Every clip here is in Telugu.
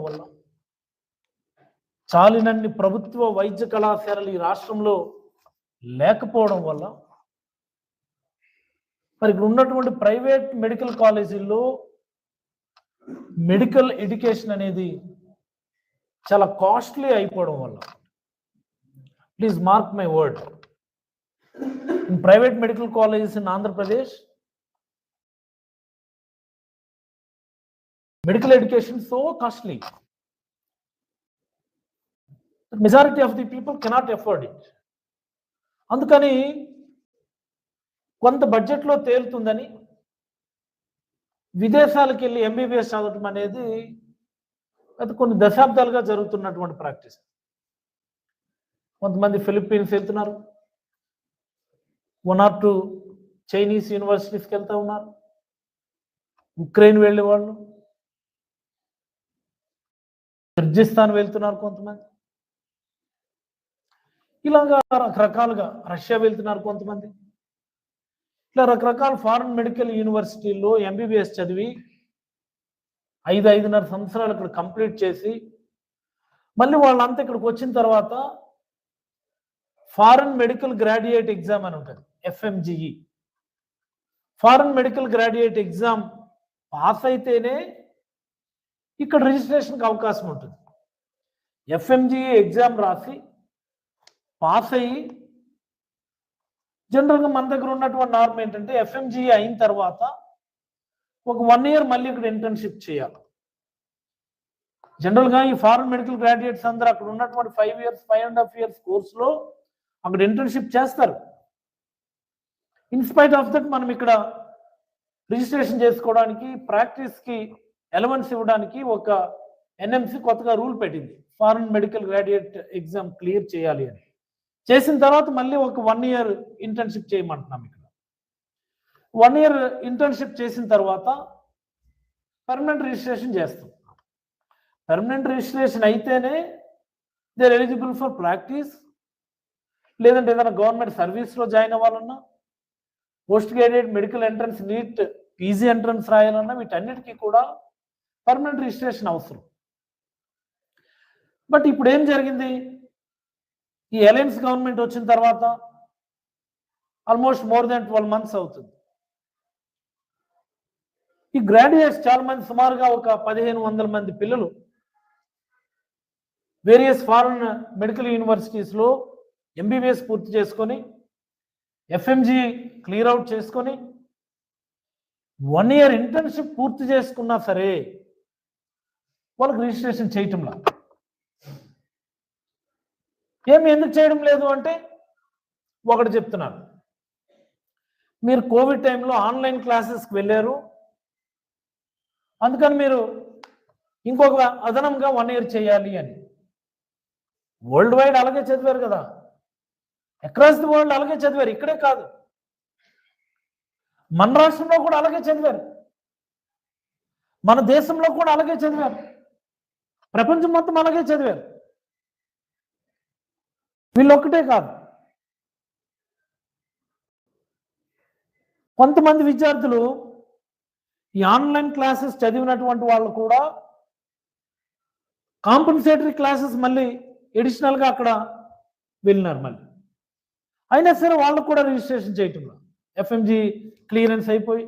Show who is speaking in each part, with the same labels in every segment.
Speaker 1: వల్ల చాలినన్ని ప్రభుత్వ వైద్య కళాశాలలు ఈ రాష్ట్రంలో లేకపోవడం వల్ల మరి ఇక్కడ ఉన్నటువంటి ప్రైవేట్ మెడికల్ కాలేజీల్లో మెడికల్ ఎడ్యుకేషన్ అనేది చాలా కాస్ట్లీ అయిపోవడం వల్ల, please mark my word, in private medical colleges in Andhra Pradesh medical education is so costly. The majority of the people cannot afford it. అందుకని కొంత బడ్జెట్లో తేలుతుందని విదేశాలకు వెళ్ళి ఎంబీబీఎస్ చదవటం అనేది అది కొన్ని దశాబ్దాలుగా జరుగుతున్నటువంటి ప్రాక్టీస్. కొంతమంది ఫిలిప్పీన్స్ వెళ్తున్నారు, 1 or 2 చైనీస్ యూనివర్సిటీస్కి వెళ్తూ ఉన్నారు, ఉక్రెయిన్ వెళ్ళే వాళ్ళు, కిర్గిస్తాన్ వెళ్తున్నారు, కొంతమంది ఇలాగా రకరకాలుగా రష్యా వెళ్తున్నారు కొంతమంది. ఇట్లా రకరకాల ఫారెన్ మెడికల్ యూనివర్సిటీల్లో ఎంబీబీఎస్ చదివి 5-5.5 సంవత్సరాలు ఇక్కడ కంప్లీట్ చేసి మళ్ళీ వాళ్ళంతా ఇక్కడికి వచ్చిన తర్వాత ఫారెన్ మెడికల్ గ్రాడ్యుయేట్ ఎగ్జామ్ అని ఉంటుంది, FMGE. Foreign medical graduate exam pass అయితేనే ఇక్కడ రిజిస్ట్రేషన్కి అవకాశం ఉంటుంది. FMGE ఎగ్జామ్ రాసి పాస్ అయ్యి, జనరల్గా మన దగ్గర ఉన్నటువంటి నార్మ్ ఏంటంటే FMGE అయిన తర్వాత ఒక 1 year మళ్ళీ ఇక్కడ ఇంటర్న్షిప్ చేయాలి. జనరల్గా ఈ ఫారెన్ మెడికల్ గ్రాడ్యుయేట్స్ అందరూ అక్కడ ఉన్నటువంటి 5 years 5.5 years కోర్సులో అక్కడ ఇంటర్న్షిప్ చేస్తారు. ఇన్స్పైట్ ఆఫ్ దట్ మనం ఇక్కడ రిజిస్ట్రేషన్ చేసుకోవడానికి, ప్రాక్టీస్కి ఎలవెన్స్ ఇవ్వడానికి ఒక NMC కొత్తగా రూల్ పెట్టింది, foreign medical graduate exam clear చేయాలి అని. చేసిన తర్వాత మళ్ళీ ఒక 1 year ఇంటర్న్షిప్ చేయమంటున్నాం. ఇక్కడ 1 year ఇంటర్న్షిప్ చేసిన తర్వాత పర్మనెంట్ రిజిస్ట్రేషన్ చేస్తాం. పర్మనెంట్ రిజిస్ట్రేషన్ అయితేనే they are eligible for practice, లేదంటే ఏదైనా గవర్నమెంట్ సర్వీస్లో జాయిన్ అవ్వాలన్నా, post graduate medical entrance, NEET PG entrance రాయాలన్నా వీటన్నిటికీ కూడా పర్మనెంట్ రిజిస్ట్రేషన్ అవసరం. బట్ ఇప్పుడు ఏం జరిగింది, ఈ అలయన్స్ గవర్నమెంట్ వచ్చిన తర్వాత ఆల్మోస్ట్ మోర్ దాన్ 12 months అవుతుంది. ఈ గ్రాడ్యుయేట్స్ చాలా మంది, సుమారుగా ఒక 1500 మంది పిల్లలు వేరియస్ ఫారెన్ మెడికల్ యూనివర్సిటీస్లో MBBS పూర్తి చేసుకొని FMGE క్లియర్ అవుట్ చేసుకొని 1 year ఇంటర్న్షిప్ పూర్తి చేసుకున్నా సరే వాళ్ళకి రిజిస్ట్రేషన్ చేయటంలా. ఎందుకు చేయడం లేదు అంటే ఒకటి చెప్తున్నారు, మీరు కోవిడ్ టైంలో ఆన్లైన్ క్లాసెస్కి వెళ్ళారు, అందుకని మీరు ఇంకొక అదనంగా 1 year చేయాలి అని. వరల్డ్ వైడ్ అలాగే చదివారు కదా, అక్రాస్ ది వరల్డ్ అలాగే చదివారు, ఇక్కడే కాదు, మన రాష్ట్రంలో కూడా అలాగే చదివారు, మన దేశంలో కూడా అలాగే చదివారు, ప్రపంచం మొత్తం అలాగే చదివారు. వీళ్ళొక్కటే కాదు, కొంతమంది విద్యార్థులు ఈ ఆన్లైన్ క్లాసెస్ చదివినటువంటి వాళ్ళు కూడా కాంపెన్సేటరీ క్లాసెస్ మళ్ళీ ఎడిషనల్గా అక్కడ వెళ్ళినారు. మళ్ళీ అయినా సరే వాళ్ళకు కూడా రిజిస్ట్రేషన్ చేయటంలో, FMGE క్లియరెన్స్ అయిపోయి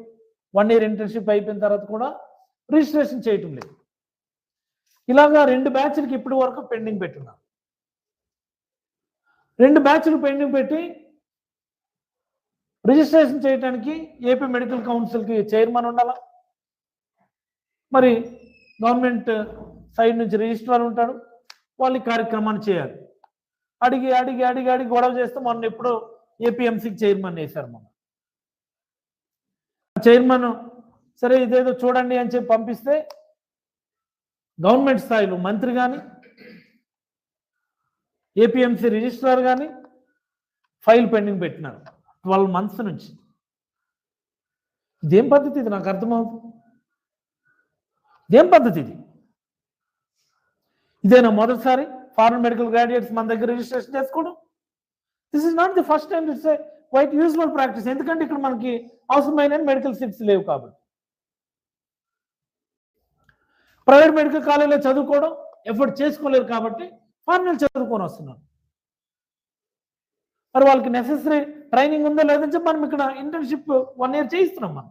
Speaker 1: 1 year ఇంటర్న్షిప్ అయిపోయిన తర్వాత కూడా రిజిస్ట్రేషన్ చేయటం లేదు. ఇలాగా 2 బ్యాచ్లకి ఇప్పటి వరకు పెండింగ్ పెట్టున్నారు. 2 బ్యాచ్లు పెండింగ్ పెట్టి రిజిస్ట్రేషన్ చేయడానికి ఏపీ మెడికల్ కౌన్సిల్కి చైర్మన్ ఉండాలా, మరి గవర్నమెంట్ సైడ్ నుంచి రిజిస్ట్రార్ ఉంటాడు, వాళ్ళు ఈ కార్యక్రమాన్ని చేయాలి. అడిగి అడిగి అడిగి అడిగి గొడవ చేస్తే మొన్న ఎప్పుడో APMCకి చైర్మన్ వేశారు. మొన్న చైర్మన్ సరే ఇదేదో చూడండి అని చెప్పి పంపిస్తే గవర్నమెంట్ స్థాయిలో మంత్రి కానీ APMC రిజిస్ట్రార్ కానీ ఫైల్ పెండింగ్ పెట్టినారు 12 months నుంచి. ఇదేం పద్ధతి? ఇది నాకు అర్థమవుతుంది. ఇదేం పద్ధతి ఇది? ఇదేనా మొదటిసారి ఫారెన్ మెడికల్ గ్రాడ్యుయేట్స్ మన దగ్గర రిజిస్ట్రేషన్ చేసుకోవడం? This is not the first time, it's a quite usual practice. ఎందుకంటే ఇక్కడ మనకి అవసరమైన మెడికల్ సీట్స్ లేవు కాబట్టి. ప్రైవేట్ మెడికల్ కాలేజీలో చదువుకోవడం ఎఫర్ట్ చేసుకోలేరు కాబట్టి ఫారెన్ చదువుకొని వస్తున్నారు. మరి వాళ్ళకి నెసెసరీ ట్రైనింగ్ ఉందో లేదని చెప్పి మనం ఇక్కడ ఇంటర్న్షిప్ 1 year చేయిస్తున్నాం. మనం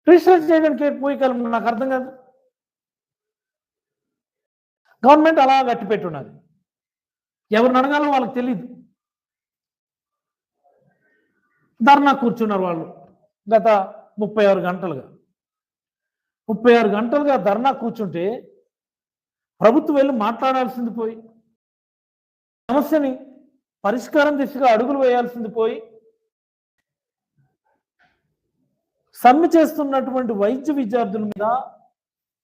Speaker 1: రీసెర్చ్ చేయడానికి పోయికలం నాకు అర్థం కాదు. గవర్నమెంట్ అలా గట్టి పెట్టున్నది, ఎవరిని అడగాలో వాళ్ళకి తెలియదు. ధర్నా కూర్చున్నారు వాళ్ళు గత 36 గంటలుగా. 36 గంటలుగా ధర్నా కూర్చుంటే ప్రభుత్వం వెళ్ళి మాట్లాడాల్సింది పోయి, సమస్యని పరిష్కారం దిశగా అడుగులు వేయాల్సింది పోయి, సమ్మె చేస్తున్నటువంటి వైద్య విద్యార్థుల మీద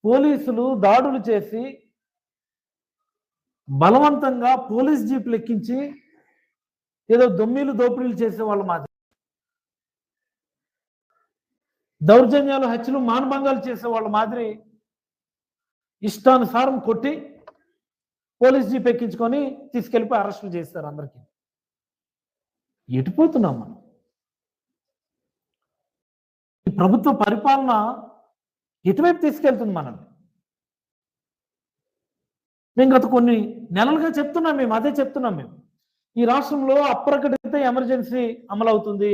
Speaker 1: పోలీసులు దాడులు చేసి బలవంతంగా పోలీస్ జీపులు ఎక్కించి ఏదో దొమ్మీలు దోపిడీలు చేసే వాళ్ళ మాదిరి, దౌర్జన్యాలు హత్యలు మానభంగాలు చేసే వాళ్ళ మాదిరి ఇష్టానుసారం కొట్టి పోలీస్ జీప్ ఎక్కించుకొని తీసుకెళ్ళిపోయి అరెస్టులు చేస్తారు. అందరికీ ఎటుపోతున్నాం మనం? ఈ ప్రభుత్వ పరిపాలన ఎటువైపు తీసుకెళ్తుంది మనల్ని? మేము గత కొన్ని నెలలుగా చెప్తున్నాం, మేము అదే చెప్తున్నాం. మేము ఈ రాష్ట్రంలో అప్రకటిత ఎమర్జెన్సీ అమలవుతుంది.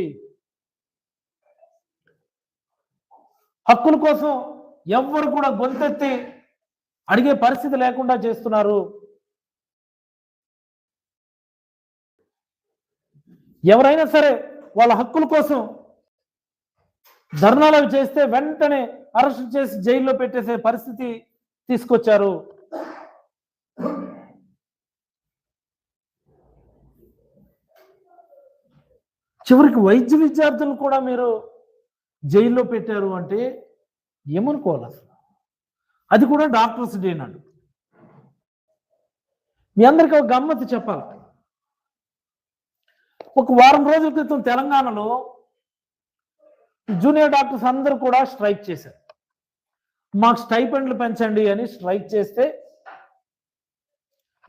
Speaker 1: హక్కుల కోసం ఎవ్వరు కూడా గొంతెత్తి అడిగే పరిస్థితి లేకుండా చేస్తున్నారు. ఎవరైనా సరే వాళ్ళ హక్కుల కోసం ధర్నాలు చేస్తే వెంటనే అరెస్ట్ చేసి జైల్లో పెట్టేసే పరిస్థితి తీసుకొచ్చారు. చివరికి వైద్య విద్యార్థులను కూడా మీరు జైల్లో పెట్టారు అంటే ఏమనుకోవాలి అసలు? అది కూడా డాక్టర్స్ డే నాడు. మీ అందరికీ ఒక గమ్మత్తు చెప్పాలి. ఒక వారం రోజుల క్రితం తెలంగాణలో జూనియర్ డాక్టర్స్ అందరూ కూడా స్ట్రైక్ చేశారు. మాకు స్టైపెండ్లు పెంచండి అని స్ట్రైక్ చేస్తే,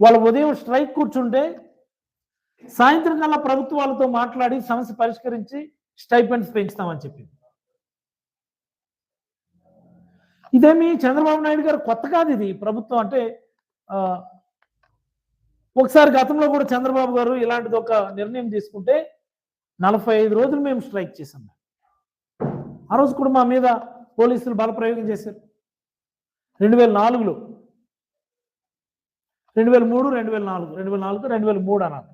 Speaker 1: వాళ్ళ ఉదయం స్ట్రైక్ కూర్చుంటే సాయంత్రం కల్లా ప్రభుత్వాలతో మాట్లాడి సమస్య పరిష్కరించి స్టైపెండ్స్ పెంచుతామని చెప్పింది. ఇదేమి చంద్రబాబు నాయుడు గారు కొత్త కాదు. ఇది ప్రభుత్వం అంటే ఒకసారి గతంలో కూడా చంద్రబాబు గారు ఇలాంటిది ఒక నిర్ణయం తీసుకుంటే 45 రోజులు మేము స్ట్రైక్ చేసాం. ఆ రోజు కూడా మా మీద పోలీసులు బలప్రయోగం చేశారు. 2004లో 2003, 2004, 2004, 2003 అన్నారు.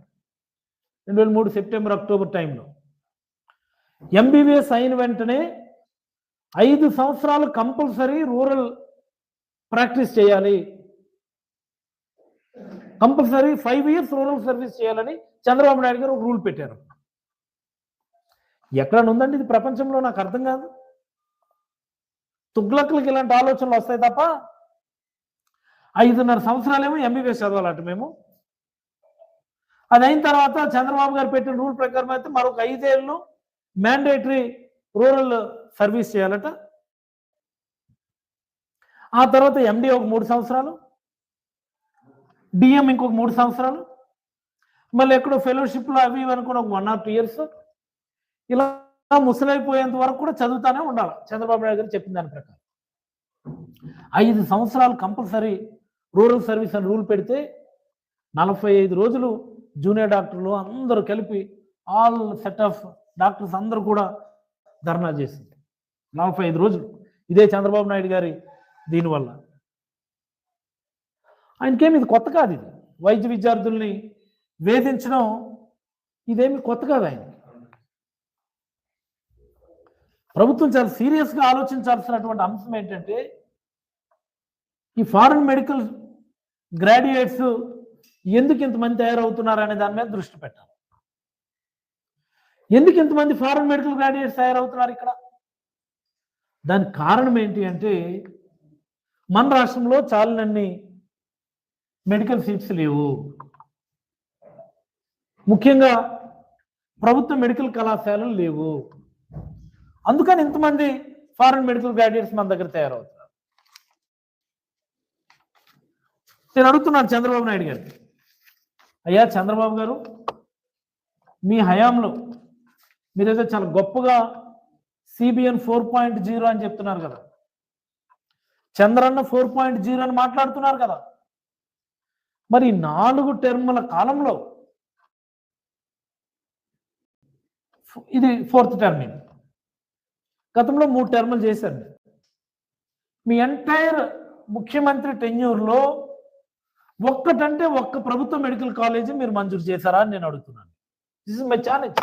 Speaker 1: 2003 సెప్టెంబర్, అక్టోబర్ టైంలో ఎంబీబీఎస్ అయిన వెంటనే 5 సంవత్సరాలు కంపల్సరీ రూరల్ ప్రాక్టీస్ చేయాలి, కంపల్సరీ 5 years రూరల్ సర్వీస్ చేయాలని చంద్రబాబు నాయుడు గారు ఒక రూల్ పెట్టారు. ఎక్కడ ఉందండి ఇది ప్రపంచంలో? నాకు అర్థం కాదు. తుగ్లకులకి ఇలాంటి ఆలోచనలు వస్తాయి తప్ప 5.5 సంవత్సరాలేమో ఎంబీబీఎస్ చదవాలట మేము. అది అయిన తర్వాత చంద్రబాబు గారు పెట్టిన రూల్ ప్రకారం అయితే మరొక 5 ఏళ్ళు మ్యాండేటరీ రూరల్ సర్వీస్ చేయాలట. ఆ తర్వాత ఎండి ఒక 3 సంవత్సరాలు, డిఎం ఇంకొక 3 సంవత్సరాలు, మళ్ళీ ఎక్కడో ఫెలోషిప్లో అవి అనుకుని ఒక 1 or 2 years, ఇలా ముసలైపోయేంత వరకు కూడా చదువుతానే ఉండాలి. చంద్రబాబు నాయుడు గారు చెప్పిన దాని ప్రకారం 5 సంవత్సరాలు కంపల్సరీ రూరల్ సర్వీస్ అని రూల్ పెడితే 45 రోజులు జూనియర్ డాక్టర్లు అందరూ కలిపి ఆల్ సెట్ ఆఫ్ డాక్టర్స్ అందరూ కూడా ధర్నా చేసింది 45 రోజులు. ఇదే చంద్రబాబు నాయుడు గారి దీనివల్ల. ఆయనకేమి ఇది కొత్త కాదు. ఇది వైద్య విద్యార్థుల్ని వేధించడం ఇదేమి కొత్త కాదు. ఆయన ప్రభుత్వం చాలా సీరియస్గా ఆలోచించాల్సినటువంటి అంశం ఏంటంటే, ఈ ఫారెన్ మెడికల్ గ్రాడ్యుయేట్స్ ఎందుకు ఇంతమంది తయారవుతున్నారు అనే దాని మీద దృష్టి పెట్టాలి. ఎందుకు ఇంతమంది ఫారెన్ మెడికల్ గ్రాడ్యుయేట్స్ తయారవుతున్నారు ఇక్కడ? దానికి కారణం ఏంటి అంటే, మన రాష్ట్రంలో చాలినన్ని మెడికల్ సీట్స్ లేవు. ముఖ్యంగా ప్రభుత్వ మెడికల్ కళాశాలలు లేవు. అందుకని ఇంతమంది ఫారెన్ మెడికల్ గ్రాడ్యుయేట్స్ మన దగ్గర తయారవుతున్నారు. నేను అడుగుతున్నాను చంద్రబాబు నాయుడు గారికి, అయ్యా చంద్రబాబు గారు, మీ హయాంలో మీరేదో చాలా గొప్పగా CBN 4.0 అని చెప్తున్నారు కదా, చంద్రన్న 4.0 అని మాట్లాడుతున్నారు కదా. మరి 4 టర్ముల కాలంలో ఇది 4th టర్మ్. గతంలో 3 టర్ములు చేశారు. మీ ఎంటైర్ ముఖ్యమంత్రి టెన్యూర్లో ఒక్కటంటే ఒక్క ప్రభుత్వ మెడికల్ కాలేజీ మీరు మంజూరు చేశారా అని నేను అడుగుతున్నాను. This is my challenge.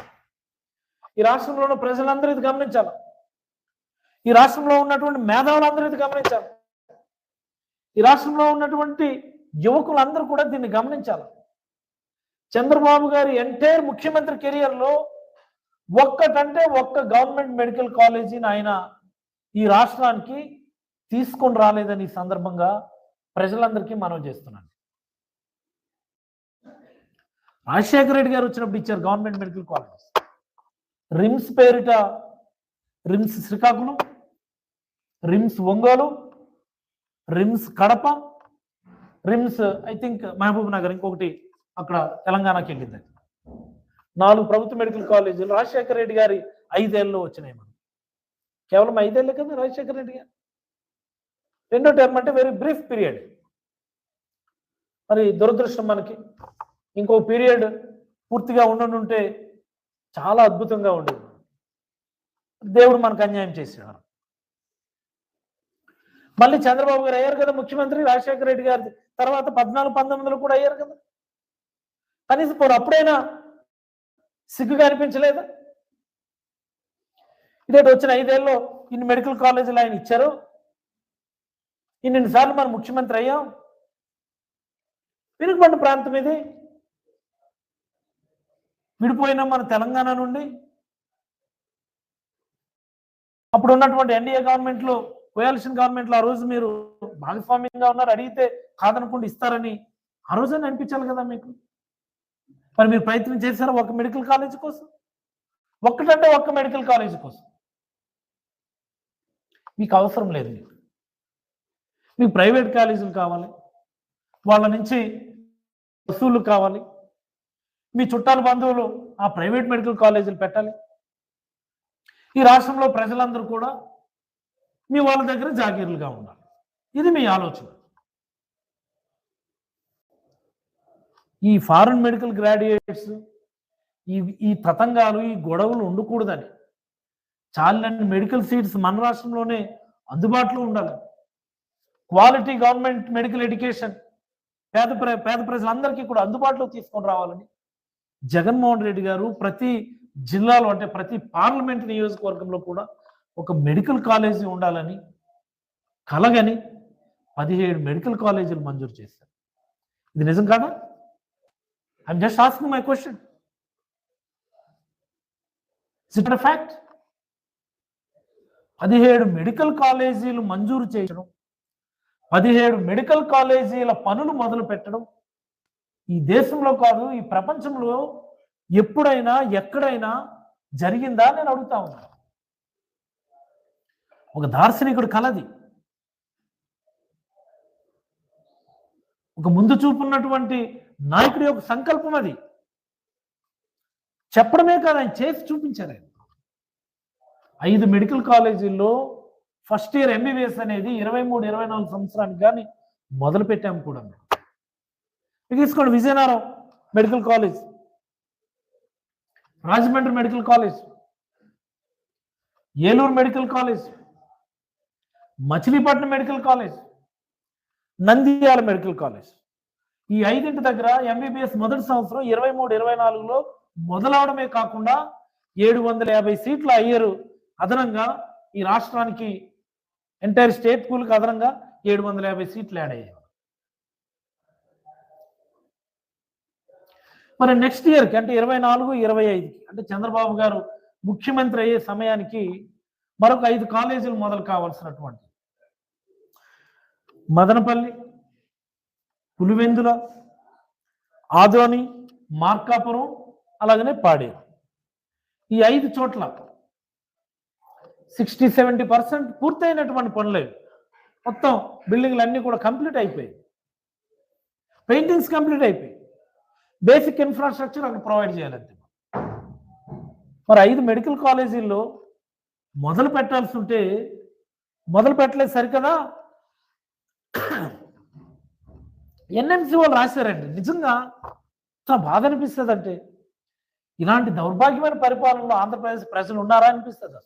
Speaker 1: ఈ రాష్ట్రంలో ఉన్న ప్రజలందరూ ఇది గమనించాలి. ఈ రాష్ట్రంలో ఉన్నటువంటి మేధావులందరూ ఇది గమనించాలి. ఈ రాష్ట్రంలో ఉన్నటువంటి యువకులందరూ కూడా దీన్ని గమనించాలి. చంద్రబాబు గారి ఎంటైర్ ముఖ్యమంత్రి కెరియర్లో ఒక్కటంటే ఒక్క గవర్నమెంట్ మెడికల్ కాలేజీని ఆయన ఈ రాష్ట్రానికి తీసుకొని రాలేదని ఈ సందర్భంగా ప్రజలందరికీ మనవి చేస్తున్నాను. రాజశేఖర రెడ్డి గారు వచ్చినప్పుడు ఇచ్చారు గవర్నమెంట్ మెడికల్ కాలేజ్. రిమ్స్ పేరిట RIMS Srikakulam, RIMS Ongole, RIMS Kadapa, RIMS I think Mahabub Nagar, ఇంకొకటి అక్కడ తెలంగాణకి వెళ్ళింది. 4 ప్రభుత్వ మెడికల్ కాలేజీలు రాజశేఖర రెడ్డి గారి 5 ఏళ్ళలో వచ్చినాయి. మనం కేవలం 5 ఏళ్ళే కదా రాజశేఖర రెడ్డి గారు. 2వ టర్మ్ అంటే వెరీ బ్రీఫ్ పీరియడ్. మరి దురదృష్టం మనకి ఇంకో పీరియడ్ పూర్తిగా ఉండుంటే చాలా అద్భుతంగా ఉండేది. దేవుడు మనకు అన్యాయం చేశాడు. మళ్ళీ చంద్రబాబు గారు అయ్యారు కదా ముఖ్యమంత్రి. రాజశేఖర రెడ్డి గారి తర్వాత 14-19లో కూడా అయ్యారు కదా. కనీసం ఇప్పుడు అప్పుడైనా సిగ్గుగా అనిపించలేదా? ఇదేంటి వచ్చిన 5 ఏళ్ళలో ఇన్ని మెడికల్ కాలేజీలు ఆయన ఇచ్చారు, ఇన్నిసార్లు మనం ముఖ్యమంత్రి అయ్యాం. వెనుకబడిన ప్రాంతం ఇది, విడిపోయినాం మన తెలంగాణ నుండి. అప్పుడు ఉన్నటువంటి ఎన్డీఏ గవర్నమెంట్లో, కోయాలిషన్ గవర్నమెంట్లో ఆ రోజు మీరు భాగస్వామ్యంగా ఉన్నారు. అడిగితే కాదనుకుండా ఇస్తారని ఆ రోజునే అనిపించాలి కదా మీకు. మరి మీరు ప్రయత్నం చేశారా ఒక మెడికల్ కాలేజీ కోసం? ఒక్కటంటే ఒక్క మెడికల్ కాలేజీ కోసం మీకు అవసరం లేదు. మీకు ప్రైవేట్ కాలేజీలు కావాలి, వాళ్ళ నుంచి వసూళ్లు కావాలి, మీ చుట్టాల బంధువులు ఆ ప్రైవేట్ మెడికల్ కాలేజీలు పెట్టాలి. ఈ రాష్ట్రంలో ప్రజలందరూ కూడా మీ వాళ్ళ దగ్గర జాగీర్లుగా ఉండాలి. ఇది మీ ఆలోచన. ఈ ఫారెన్ మెడికల్ గ్రాడ్యుయేట్స్ ఈ తతంగాలు, ఈ గొడవలు ఉండకూడదని, చాలని మెడికల్ సీట్స్ మన రాష్ట్రంలోనే అందుబాటులో ఉండాలి. క్వాలిటీ గవర్నమెంట్ మెడికల్ ఎడ్యుకేషన్ పేద ప్రజలందరికీ కూడా అందుబాటులో తీసుకొని రావాలని జగన్మోహన్ రెడ్డి గారు ప్రతి జిల్లాలో, అంటే ప్రతి పార్లమెంట్ నియోజకవర్గంలో కూడా ఒక మెడికల్ కాలేజీ ఉండాలని కలగని 17 మెడికల్ కాలేజీలు మంజూరు చేశారు. ఇది నిజం కాదా? I'm just asking my question. Is it a fact? 17 medical కాలేజీలు మంజూరు చేయడం, 17 మెడికల్ కాలేజీల పనులు మొదలు పెట్టడం ఈ దేశంలో కాదు, ఈ ప్రపంచంలో ఎప్పుడైనా ఎక్కడైనా జరిగిందా నేను అడుగుతా ఉన్నాను. ఒక దార్శనికుడు కలది, ఒక ముందు చూపున్నటువంటి నాయకుడి యొక్క సంకల్పం అది. చెప్పడమే కాదు, ఆయన చేసి చూపించారు. ఆయన 5 మెడికల్ కాలేజీల్లో ఫస్ట్ ఇయర్ ఎంబీబీఎస్ అనేది 23-24 సంవత్సరానికి కానీ మొదలు పెట్టాము కూడా. తీసుకోండి, Vizianagaram medical college, Rajahmundry medical college, Eluru medical college, Machilipatnam medical college, Nandyal medical college. ఈ 5 దగ్గర ఎంబీబీఎస్ మొదటి సంవత్సరం 23-24లో మొదలవడమే కాకుండా 750 సీట్ల అయ్యారు. అదనంగా ఈ రాష్ట్రానికి ఎంటైర్ స్టేట్ పూల్కి అదనంగా 750 సీట్లు యాడ్ అయ్యాయి. మరి నెక్స్ట్ ఇయర్కి అంటే 24-25 అంటే చంద్రబాబు గారు ముఖ్యమంత్రి అయ్యే సమయానికి మరొక 5 కాలేజీలు మొదలు కావాల్సినటువంటి మదనపల్లి, పులివెందుల, ఆదోని, మార్కాపురం, అలాగనే పాడేరు. ఈ 5 చోట్ల 60-70% పూర్తయినటువంటి పనులే. మొత్తం బిల్డింగ్లు అన్నీ కూడా కంప్లీట్ అయిపోయాయి, పెయింటింగ్స్ కంప్లీట్ అయిపోయి, బేసిక్ ఇన్ఫ్రాస్ట్రక్చర్ అక్కడ ప్రొవైడ్ చేయాలంతే. మరి 5 మెడికల్ కాలేజీల్లో మొదలు పెట్టాల్సి ఉంటే మొదలు పెట్టలేదు సరికదా. ఎన్ఎంసీ వాళ్ళు రాశారండి. నిజంగా చాలా బాధ అనిపిస్తుంది. అంటే ఇలాంటి దౌర్భాగ్యమైన పరిపాలనలో ఆంధ్రప్రదేశ్ ప్రజలు ఉన్నారా అనిపిస్తుంది.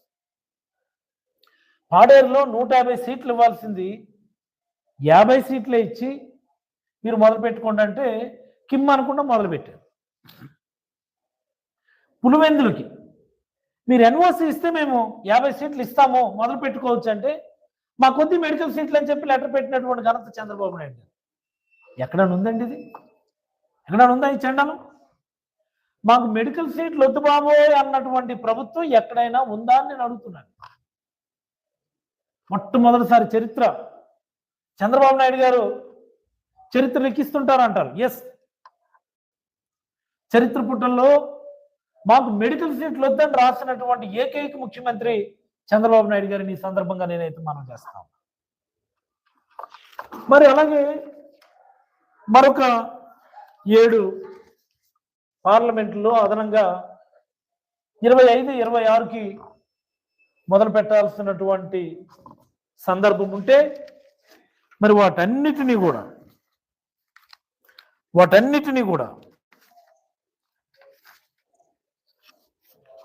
Speaker 1: పాడేరులో 150 సీట్లు ఇవ్వాల్సింది 50 సీట్లే ఇచ్చి మీరు మొదలు పెట్టుకోండి అంటే కిమ్ అనుకుండా మొదలుపెట్టారు. పులివెందులకి మీరు ఎన్ఓసి ఇస్తే మేము 50 సీట్లు ఇస్తాము, మొదలు పెట్టుకోవచ్చు అంటే మా కొద్ది మెడికల్ సీట్లు అని చెప్పి లెటర్ పెట్టినటువంటి ఘనత చంద్రబాబు నాయుడు. ఎక్కడైనా ఉందండి ఇది? ఎక్కడైనా ఉందా ఈ చండాలం? మాకు మెడికల్ సీట్లు వద్దు బాబోయ్ అన్నటువంటి ప్రభుత్వం ఎక్కడైనా ఉందా అని నేను అడుగుతున్నాను. మొట్టమొదటిసారి చరిత్ర చంద్రబాబు నాయుడు గారు చరిత్ర లిఖిస్తుంటారు అంటారు. ఎస్, చరిత్ర పుటల్లో మాకు మెడికల్ సీట్లు వద్దని రాసినటువంటి ఏకైక ముఖ్యమంత్రి చంద్రబాబు నాయుడు గారిని ఈ సందర్భంగా నేనైతే మనం చేస్తాం. మరి అలాగే మరొక 7 పార్లమెంట్లో అదనంగా 25, 26కి మొదలు పెట్టాల్సినటువంటి సందర్భం ఉంటే మరి వాటన్నిటినీ కూడా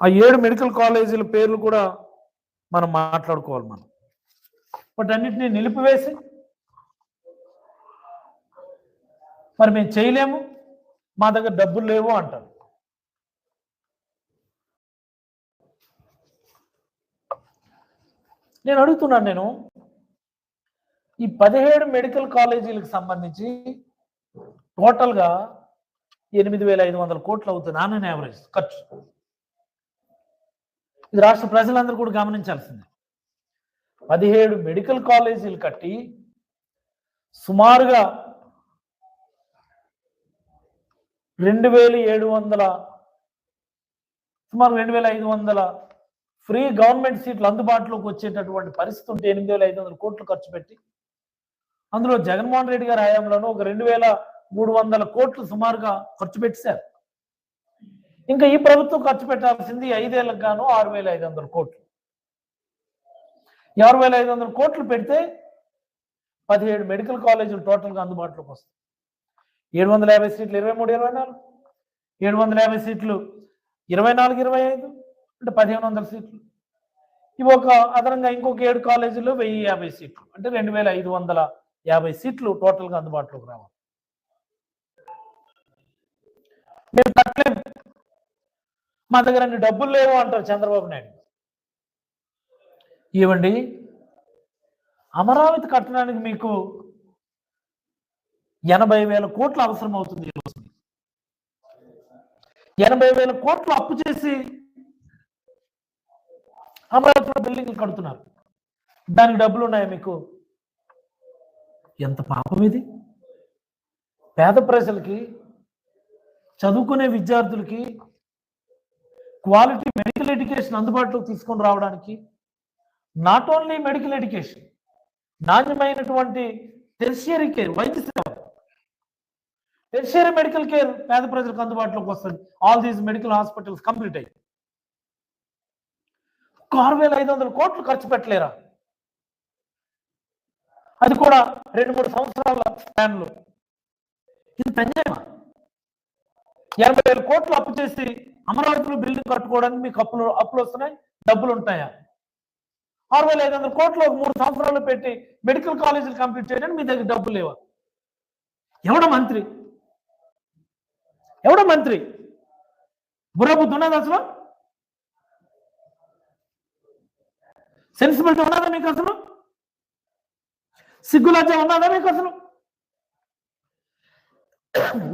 Speaker 1: ఆ 7 మెడికల్ కాలేజీల పేర్లు కూడా మనం మాట్లాడుకోవాలి. వాటన్నిటినీ నిలిపివేసి మరి మేము చేయలేము, మా దగ్గర డబ్బులు లేవు అంటారు. నేను అడుగుతున్నాను, ఈ 17 మెడికల్ కాలేజీలకు సంబంధించి టోటల్గా 8,500 కోట్లు అవుతుంది ఆన్ యావరేజ్ ఖర్చు. ఇది రాష్ట్ర ప్రజలందరూ కూడా గమనించాల్సిందే. 17 మెడికల్ కాలేజీలు కట్టి సుమారుగా 2,500 ఫ్రీ గవర్నమెంట్ సీట్లు అందుబాటులోకి వచ్చేటటువంటి పరిస్థితి ఉంటే 8,500 కోట్లు ఖర్చు పెట్టి, అందులో జగన్మోహన్ రెడ్డి గారి హయాంలోనూ ఒక 2,300 కోట్లు సుమారుగా ఖర్చు పెట్టారు. ఇంకా ఈ ప్రభుత్వం ఖర్చు పెట్టాల్సింది 5 ఏళ్లకు గాను 6,500 కోట్లు. 6,500 కోట్లు పెడితే 17 మెడికల్ కాలేజీలు టోటల్గా అందుబాటులోకి వస్తాయి. 750 సీట్లు 23, 24, 750 సీట్లు 24, 25 అంటే 1,500 సీట్లు. ఇవి ఒక అదనంగా ఇంకొక 7 కాలేజీల్లో 1,050 సీట్లు అంటే 2,550 సీట్లు టోటల్గా అందుబాటులోకి రావాలి. మేము కట్టలేము, మా దగ్గర అన్ని డబ్బులు లేవు అంటారు చంద్రబాబు నాయుడు. ఇవ్వండి, అమరావతి కట్టడానికి మీకు 80,000 కోట్లు అవసరం అవుతుంది. 80,000 కోట్లు అప్పు చేసి అమరావతిలో బిల్డింగ్లు కడుతున్నారు. దానికి డబ్బులు ఉన్నాయా మీకు? ఎంత పాపం ఇది! పేద ప్రజలకి, చదువుకునే విద్యార్థులకి క్వాలిటీ మెడికల్ ఎడ్యుకేషన్ అందుబాటులోకి తీసుకొని రావడానికి, నాట్ ఓన్లీ మెడికల్ ఎడ్యుకేషన్, నాణ్యమైనటువంటి టెర్షియరీ కేర్, వైద్య సేవ, టెర్షియరీ మెడికల్ కేర్ పేద ప్రజలకు అందుబాటులోకి వస్తుంది. All these medical hospitals complete అయ్యి 6,500 కోట్లు ఖర్చు పెట్టలేరా? అది కూడా 2-3 సంవత్సరాల స్పాన్లో. ఇది అన్యాయమా? 80,000 కోట్లు అప్పు చేసి అమరావతిలో బిల్డింగ్ కట్టుకోవడానికి మీకు అప్పులు వస్తున్నాయి, డబ్బులు ఉంటాయా? 6,500 కోట్లు 3 సంవత్సరాలు పెట్టి మెడికల్ కాలేజీలు కంప్లీట్ చేయడానికి మీ దగ్గర డబ్బులు లేవా? ఎవడ మంత్రి బుర్రబుద్ధి ఉన్నది? అసలు సెన్సిబిలిటీ ఉన్నదా మీకు? అసలు సిగ్గులజ్జ ఉన్నదా మీకు? అసలు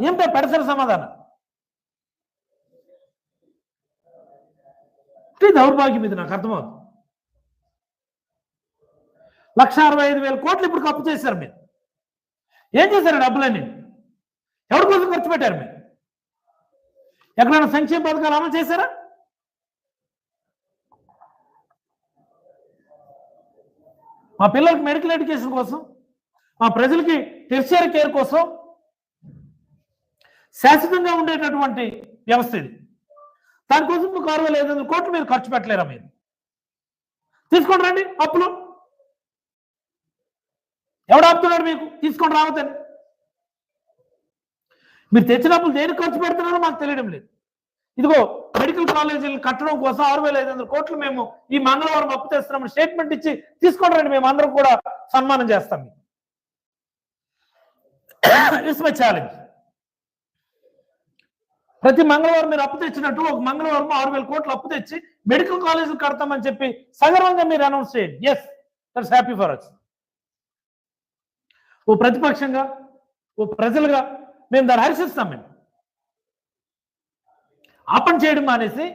Speaker 1: ఏంటో పెడసరి సమాధానం. దౌర్భాగ్యం ఇది, నాకు అర్థమవుతుంది. 1,65,000 కోట్లు ఇప్పుడు అప్పు చేశారు. మీరు ఏం చేశారు? డబ్బులన్నీ ఎవరి కోసం ఖర్చు పెట్టారు? మీరు ఎక్కడైనా సంక్షేమ పథకాలు అమలు చేశారా? మా పిల్లలకి మెడికల్ ఎడ్యుకేషన్ కోసం, మా ప్రజలకి టెర్షియరీ కేర్ కోసం శాశ్వతంగా ఉండేటటువంటి వ్యవస్థ ఇది. దానికోసం 6,500 కోట్లు మీరు ఖర్చు పెట్టలేరా? మీరు తీసుకొని రండి అప్పులు. ఎవడు ఆపుతున్నాడు మీకు తీసుకొని రావద్దని? మీరు తెచ్చిన అప్పులు దేనికి ఖర్చు పెడుతున్నారో మాకు తెలియడం లేదు. ఇదిగో మెడికల్ కాలేజీలు కట్టడం కోసం 6,500 కోట్లు మేము ఈ మంగళవారం అప్పు తెస్తున్నామని స్టేట్మెంట్ ఇచ్చి తీసుకొని రండి, మేము అందరం కూడా సన్మానం చేస్తాం. It's my challenge. ప్రతి మంగళవారం మీరు అప్పు తెచ్చినట్టు ఒక మంగళవారం 6,000 కోట్లు అప్పు తెచ్చి మెడికల్ కాలేజీలు కడతామని చెప్పి సగర్వంగా మీరు అనౌన్స్ చేయండి. Yes, that's happy for us. ఓ ప్రతిపక్షంగా, ఓ ప్రజలుగా మేము దాన్ని హర్షిస్తాం. మేము ఆ పని చేయడం మానేసి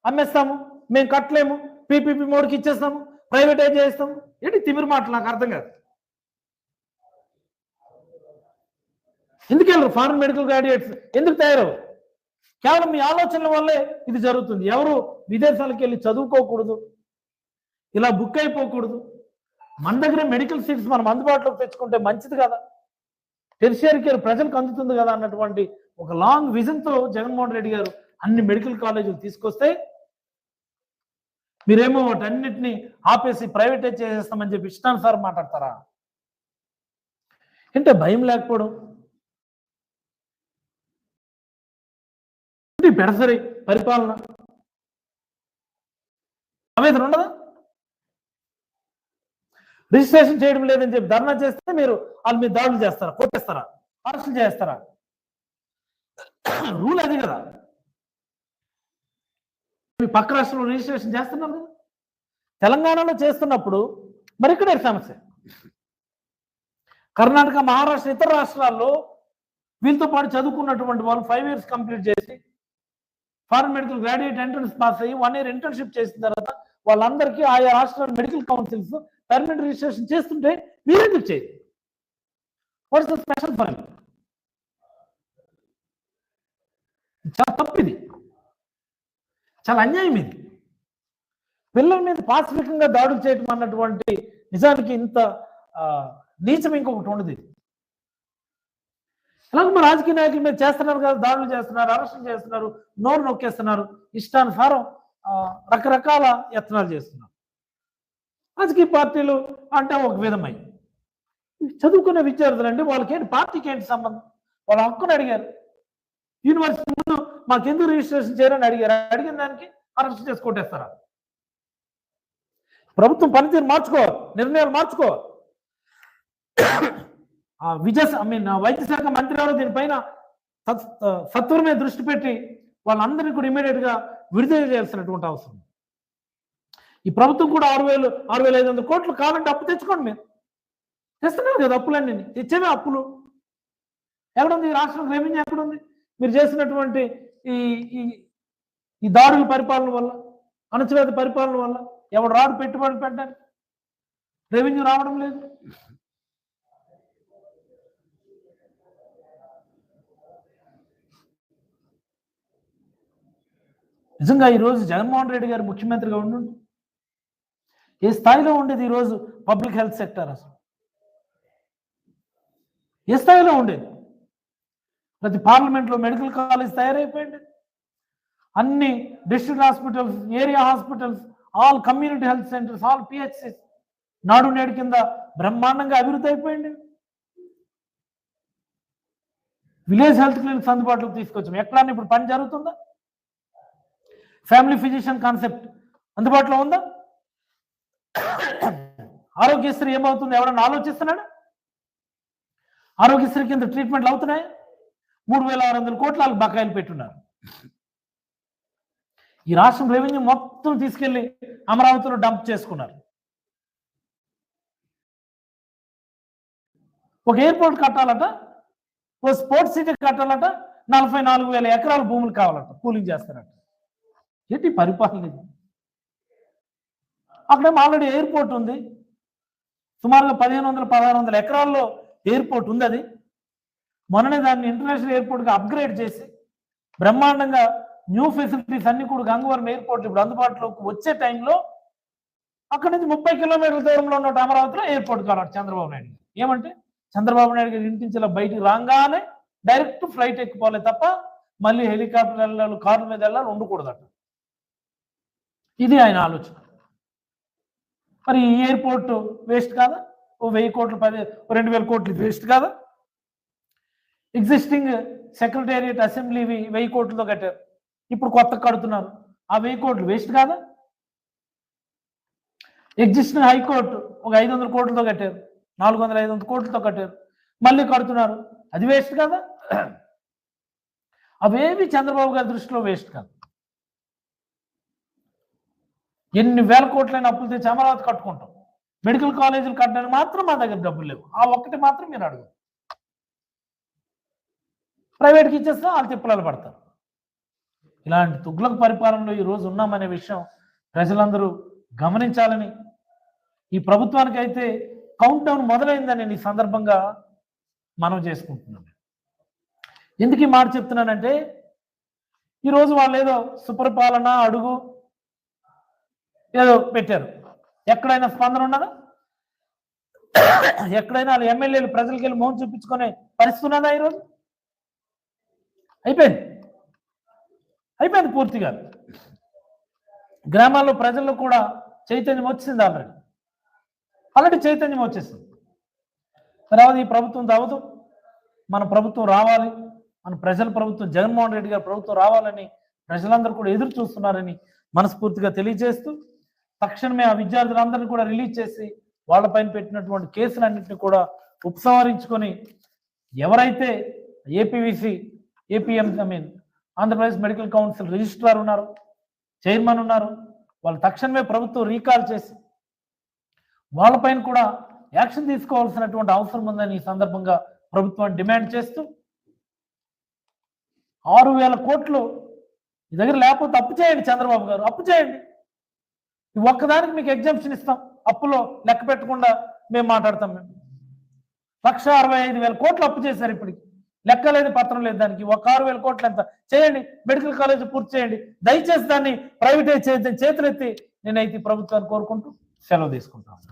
Speaker 1: అమ్మేస్తాము, మేము కట్టలేము, పీపీపీ మోడ్కి ఇచ్చేస్తాము, ప్రైవేటైజ్ చేస్తాము, ఏంటి తిమిరి మాటలు? నాకు అర్థం కాదు. ఎందుకు వెళ్ళరు ఫారెన్ మెడికల్ గ్రాడ్యుయేట్స్? ఎందుకు తయారవు? కేవలం మీ ఆలోచనల వల్లే ఇది జరుగుతుంది. ఎవరు విదేశాలకు వెళ్ళి చదువుకోకూడదు, ఇలా బుక్ అయిపోకూడదు. మన దగ్గర మెడికల్ సీట్స్ మనం అందుబాటులోకి తెచ్చుకుంటే మంచిది కదా, టెర్షియరీ కేర్ ప్రజలకు అందుతుంది కదా అన్నటువంటి ఒక లాంగ్ విజన్తో జగన్మోహన్ రెడ్డి గారు అన్ని మెడికల్ కాలేజీలు తీసుకొస్తే మీరేమో వాటన్నిటిని ఆపేసి ప్రైవేటైజ్ చేసేస్తామని చెప్పి ఇష్టానుసారం మాట్లాడతారా? అంటే భయం లేకపోవడం, పెడసరి పరిపాలన, ఆవేదన ఉండదా? రిజిస్ట్రేషన్ చేయడం లేదని చెప్పి ధర్నా చేస్తే మీరు వాళ్ళ మీద దాడులు చేస్తారా, కొట్టేస్తారా, అరెస్టులు చేస్తారా? రూల్ అది కదా. మీ పక్క రాష్ట్రంలో రిజిస్ట్రేషన్ చేస్తున్నారు కదా, తెలంగాణలో చేస్తున్నప్పుడు మరి ఇక్కడే సమస్య. కర్ణాటక, మహారాష్ట్ర, ఇతర రాష్ట్రాల్లో వీళ్ళతో పాటు చదువుకున్నటువంటి వాళ్ళు 5 years కంప్లీట్ చేసి foreign medical graduate entrance pass అయ్యి 1 year ఇంటర్న్షిప్ చేసిన తర్వాత వాళ్ళందరికీ ఆయా రాష్ట్రాల మెడికల్ కౌన్సిల్స్ పర్మనెంట్ రిజిస్ట్రేషన్ చేస్తుంటే మీరెందుకు చేయదు? What's the special for you? చాలా తప్పు ఇది, చాలా అన్యాయం ఇది. పిల్లల మీద పాశవికంగా దాడులు చేయటం అన్నటువంటి నిజానికి ఇంత నీచం ఇంకొకటి ఉండదు. అలాగే మా రాజకీయ నాయకుల మీద చేస్తున్నారు కదా, దాడులు చేస్తున్నారు, అరెస్టులు చేస్తున్నారు, నోరు నొక్కేస్తున్నారు, ఇష్టానుసారం రకరకాల యత్నాలు చేస్తున్నారు. రాజకీయ పార్టీలు అంటే ఒక విధమై చదువుకునే విద్యార్థులు అండి, వాళ్ళకి ఏంటి పార్టీకి ఏంటి సంబంధం? వాళ్ళ హక్కును అడిగారు. యూనివర్సిటీ ముందు మాకెందుకు రిజిస్ట్రేషన్ చేయరని అడిగారు. అడిగిన దానికి అరెస్ట్ చేసి కొట్టేస్తారా? ప్రభుత్వం పనితీరు మార్చుకోవాలి, నిర్ణయాలు మార్చుకోవాలి. వైద్య శాఖ మంత్రి గారు దీనిపైన సత్వరమే దృష్టి పెట్టి వాళ్ళందరినీ కూడా ఇమీడియట్ గా విడుదల చేయాల్సినటువంటి అవసరం. ఈ ప్రభుత్వం కూడా 6,500 కోట్లు కావాలంటే అప్పు తెచ్చుకోండి. మీరు తెస్తున్నారు కదా అప్పులన్నీ, తెచ్చేవే అప్పులు. ఎక్కడుంది రాష్ట్రం రెవెన్యూ? ఎక్కడుంది? మీరు చేసినటువంటి ఈ దాడుల పరిపాలన వల్ల, అణచివేత పరిపాలన వల్ల ఎవడు రాడు పెట్టుబడులు పెట్టడానికి? రెవెన్యూ రావడం లేదు. నిజంగా ఈరోజు జగన్మోహన్ రెడ్డి గారు ముఖ్యమంత్రిగా ఉండి ఏ స్థాయిలో ఉండేది ఈరోజు పబ్లిక్ హెల్త్ సెక్టర్? అసలు ఏ స్థాయిలో ఉండేది? ప్రతి పార్లమెంట్లో మెడికల్ కాలేజ్ తయారైపోయింది. అన్ని district hospitals, area hospitals, all community health centres, all PHCs నాడు నేడు కింద బ్రహ్మాండంగా అభివృద్ధి అయిపోయింది. విలేజ్ హెల్త్ క్లినిక్స్ అందుబాటులోకి తీసుకొచ్చాం. ఎక్కడన్నా ఇప్పుడు పని జరుగుతుందా? ఫ్యామిలీ ఫిజిషియన్ కాన్సెప్ట్ అందుబాటులో ఉందా? ఆరోగ్యశ్రీ ఏమవుతుంది? ఎవరన్నా ఆలోచిస్తున్నాడా? ఆరోగ్యశ్రీ కింద ట్రీట్మెంట్లు అవుతున్నాయి. 3,600 కోట్ల వాళ్ళకి బకాయిలు పెట్టున్నారు. ఈ రాష్ట్రం రెవెన్యూ మొత్తం తీసుకెళ్లి అమరావతిలో డంప్ చేసుకున్నారు. ఒక ఎయిర్పోర్ట్ కట్టాలట, ఓ స్పోర్ట్స్ సిటీ కట్టాలట, 44,000 ఎకరాల భూములు కావాలట, కూలింగ్ చేస్తారట. ఏంటి పరిపాలన ఇది? అక్కడేమో ఆల్రెడీ ఎయిర్పోర్ట్ ఉంది, సుమారుగా 1,500-1,600 ఎకరాల్లో ఎయిర్పోర్ట్ ఉంది. అది మొన్ననే దాన్ని ఇంటర్నేషనల్ ఎయిర్పోర్ట్గా అప్గ్రేడ్ చేసి బ్రహ్మాండంగా న్యూ ఫెసిలిటీస్ అన్ని కూడా గంగవరం ఎయిర్పోర్ట్ ఇప్పుడు అందుబాటులోకి వచ్చే టైంలో అక్కడి నుంచి 30 కిలోమీటర్ల దూరంలో ఉన్న అమరావతిలో ఎయిర్పోర్ట్ కావాలి చంద్రబాబు నాయుడు. ఏమంటే చంద్రబాబు నాయుడు గారి ఇంటి నుంచి ఇలా బయటికి రాగానే డైరెక్ట్ ఫ్లైట్ ఎక్కిపోలే తప్ప మళ్ళీ హెలికాప్టర్ వెళ్ళాలి, కార్ల మీద వెళ్ళాలి ఉండకూడదట. ఇది ఆయన ఆలోచన. మరి ఈ ఎయిర్పోర్ట్ వేస్ట్ కాదా? 1000 కోట్లు 2000 కోట్లు వేస్ట్ కాదా? ఎగ్జిస్టింగ్ సెక్రటేరియట్ అసెంబ్లీ 1000 కోట్లతో కట్టారు, ఇప్పుడు కొత్త కడుతున్నారు, ఆ 1000 కోట్లు వేస్ట్ కాదా? ఎగ్జిస్టింగ్ హైకోర్టు ఒక 500 కోట్లతో కట్టారు, 400-500 కోట్లతో కట్టారు, మళ్ళీ కడుతున్నారు, అది వేస్ట్ కాదా? అవేవి చంద్రబాబు గారి దృష్టిలో వేస్ట్ కాదు. ఎన్ని వేల కోట్లైన అప్పులు తెచ్చి అమరావతి కట్టుకుంటాం, మెడికల్ కాలేజీలు కట్టడానికి మాత్రం మా దగ్గర డబ్బులు లేవు, ఆ ఒక్కటి మాత్రం మీరు అడుగు. ప్రైవేట్కి ఇచ్చేస్తాం, వాళ్ళు తిప్పలాలు పడతారు. ఇలాంటి తుగ్లక్ పరిపాలనలో ఈరోజు ఉన్నామనే విషయం ప్రజలందరూ గమనించాలని, ఈ ప్రభుత్వానికి అయితే కౌంట్ డౌన్ మొదలైందని ఈ సందర్భంగా మనం చేసుకుంటున్నాం. ఎందుకు ఈ మాట చెప్తున్నానంటే, ఈరోజు వాళ్ళు ఏదో సుపరిపాలన అడుగు ఏదో పెట్టారు, ఎక్కడైనా స్పందన ఉన్నదా? ఎక్కడైనా వాళ్ళ ఎమ్మెల్యేలు ప్రజలకి వెళ్ళి మౌనం చూపించుకునే పరిస్థితి ఉన్నదా? ఈరోజు అయిపోయింది పూర్తిగా. గ్రామాల్లో ప్రజల్లో కూడా చైతన్యం వచ్చింది, ఆల్రెడీ చైతన్యం వచ్చేసింది. తర్వాత ఈ ప్రభుత్వం అవ్వదు, మన ప్రభుత్వం రావాలి, మన ప్రజల ప్రభుత్వం జగన్మోహన్ రెడ్డి గారి ప్రభుత్వం రావాలని ప్రజలందరూ కూడా ఎదురు చూస్తున్నారని మనస్ఫూర్తిగా తెలియజేస్తూ, తక్షణమే ఆ విద్యార్థులందరినీ కూడా రిలీజ్ చేసి వాళ్ళపైన పెట్టినటువంటి కేసులన్నింటినీ కూడా ఉపసంహరించుకొని, ఎవరైతే ఏపీవీసీ ఆంధ్రప్రదేశ్ మెడికల్ కౌన్సిల్ రిజిస్ట్రార్ ఉన్నారు, చైర్మన్ ఉన్నారు, వాళ్ళు తక్షణమే ప్రభుత్వం రీకాల్ చేసి వాళ్ళపైన కూడా యాక్షన్ తీసుకోవాల్సినటువంటి అవసరం ఉందని ఈ సందర్భంగా ప్రభుత్వాన్ని డిమాండ్ చేస్తూ, 6000 కోట్లు మీ దగ్గర లేకపోతే అప్పు చేయండి, చంద్రబాబు గారు అప్పు చేయండి, ఈ ఒక్కదానికి మీకు ఎగ్జామ్షన్ ఇస్తాం, అప్పులో లెక్క పెట్టకుండా మేము మాట్లాడతాం. మేము 1,65,000 కోట్లు అప్పు చేశారు, ఇప్పటికి లెక్క లేదు, పత్రం లేదు, దానికి ఒక 6,000 కోట్లు ఎంత చేయండి, మెడికల్ కాలేజ్ పూర్తి చేయండి, దయచేసి దాన్ని ప్రైవేటైజ్ చేయొద్దని చేతులెత్తి నేనైతే ప్రభుత్వాన్ని కోరుకుంటూ సెలవు తీసుకుంటాను.